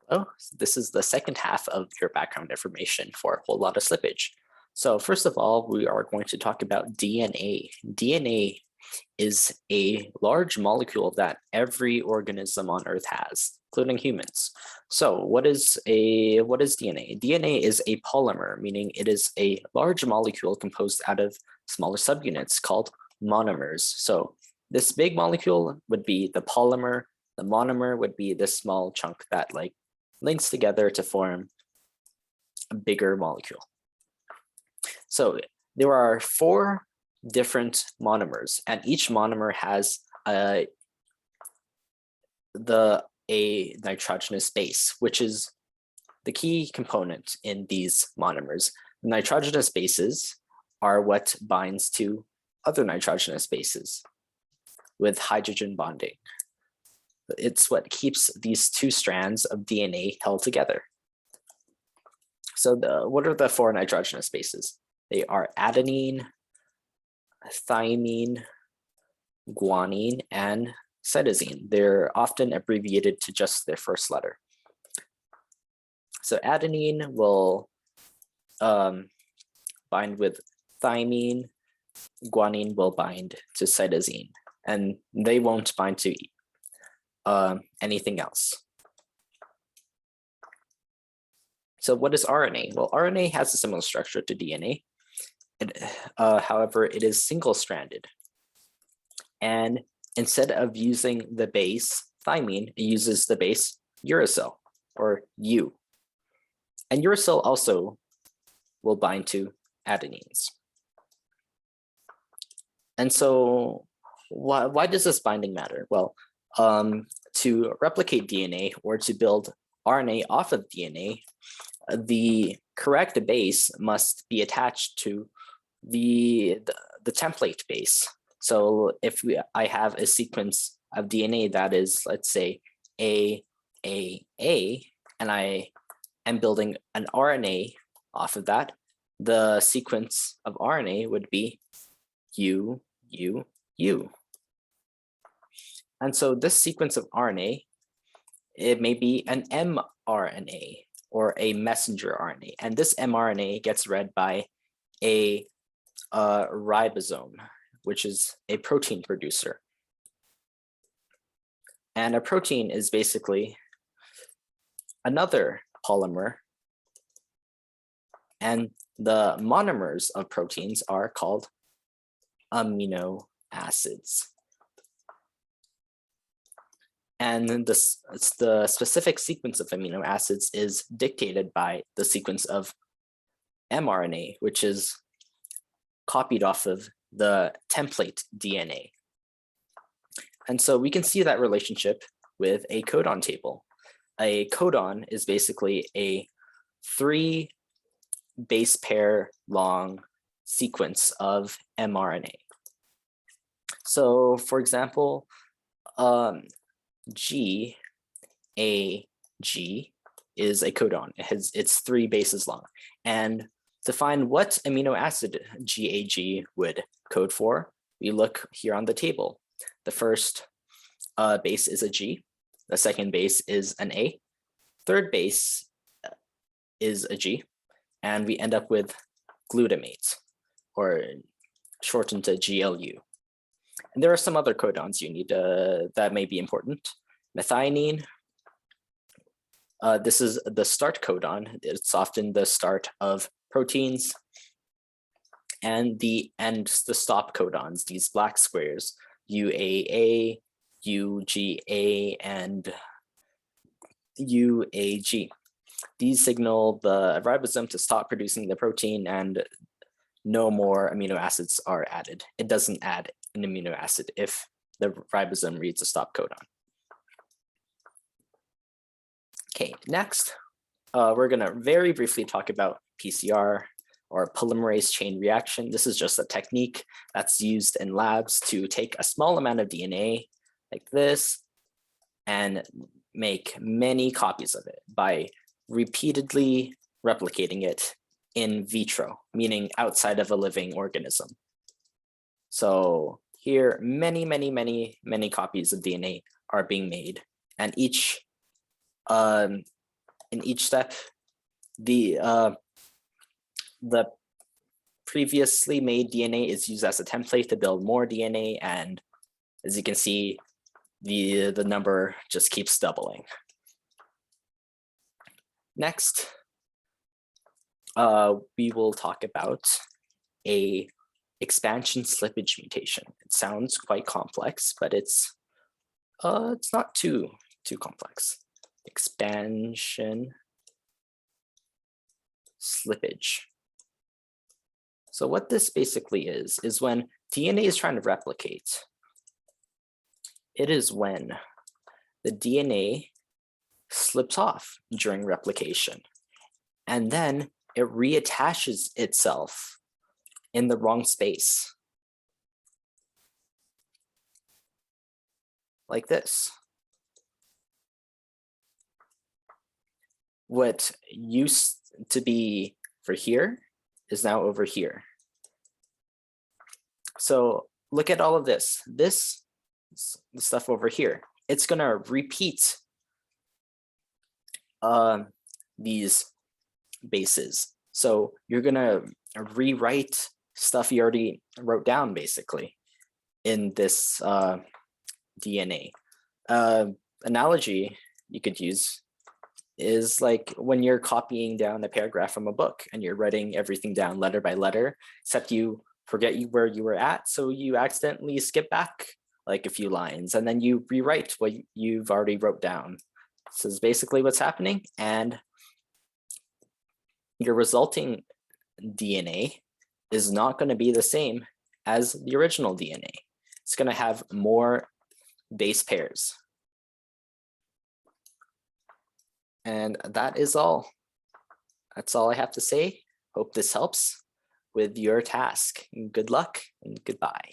Oh, this is the second half of your background information for a whole lot of slippage. So first of all, we are going to talk about DNA. DNA is a large molecule that every organism on Earth has, including humans. So what is DNA? DNA is a polymer, meaning it is a large molecule composed out of smaller subunits called monomers. So this big molecule would be the polymer. The monomer would be this small chunk that links together to form a bigger molecule. So there are 4 different monomers, and each monomer has a nitrogenous base, which is the key component in these monomers. The nitrogenous bases are what binds to other nitrogenous bases with hydrogen bonding. It's what keeps these 2 strands of DNA held together. So what are the 4 nitrogenous bases? They are adenine, thymine, guanine, and cytosine. They're often abbreviated to just their first letter. So adenine will bind with thymine, guanine will bind to cytosine, and they won't bind to anything else. So what is RNA? Well, RNA has a similar structure to DNA. However, it is single-stranded. And instead of using the base thymine, it uses the base uracil, or U. And uracil also will bind to adenines. And so why does this binding matter? Well, to replicate DNA or to build RNA off of DNA, the correct base must be attached to the template base. So if I have a sequence of DNA that is, let's say, A, and I am building an RNA off of that, the sequence of RNA would be U, U, U. And so this sequence of RNA, it may be an mRNA or a messenger RNA. And this mRNA gets read by a ribosome, which is a protein producer. And a protein is basically another polymer. And the monomers of proteins are called amino acids. And then the specific sequence of amino acids is dictated by the sequence of mRNA, which is copied off of the template DNA. And so we can see that relationship with a codon table. A codon is basically a 3 base pair long sequence of mRNA. So for example, GAG is a codon. It's 3 bases long. And to find what amino acid GAG would code for, we look here on the table. The first base is a G. The second base is an A. Third base is a G. And we end up with glutamate, or shortened to GLU. And there are some other codons you need that may be important. Methionine, this is the start codon. It's often the start of proteins. And the stop codons, these black squares, UAA, UGA, and UAG. These signal the ribosome to stop producing the protein and no more amino acids are added. It doesn't add an amino acid if the ribosome reads a stop codon. Okay, next, we're gonna very briefly talk about PCR, or polymerase chain reaction. This is just a technique that's used in labs to take a small amount of DNA like this and make many copies of it by repeatedly replicating it in vitro, meaning outside of a living organism. So here, many copies of DNA are being made, and each in each step, the previously made DNA is used as a template to build more DNA, and as you can see, the number just keeps doubling. Next, we will talk about a expansion slippage mutation. It sounds quite complex, but it's not too complex. Expansion slippage. So what this basically is when DNA is trying to replicate, it is when the DNA slips off during replication, and then it reattaches itself in the wrong space, like this. What used to be for here is now over here. So look at all of this. This stuff over here, it's gonna repeat these bases. So you're gonna rewrite stuff you already wrote down basically in this DNA. Analogy you could use is like when you're copying down a paragraph from a book and you're writing everything down letter by letter, except you forget where you were at, so you accidentally skip back like a few lines and then you rewrite what you've already wrote down. This is basically what's happening, and your resulting DNA is not going to be the same as the original DNA. It's going to have more base pairs. And that is all. That's all I have to say. Hope this helps with your task. Good luck and goodbye.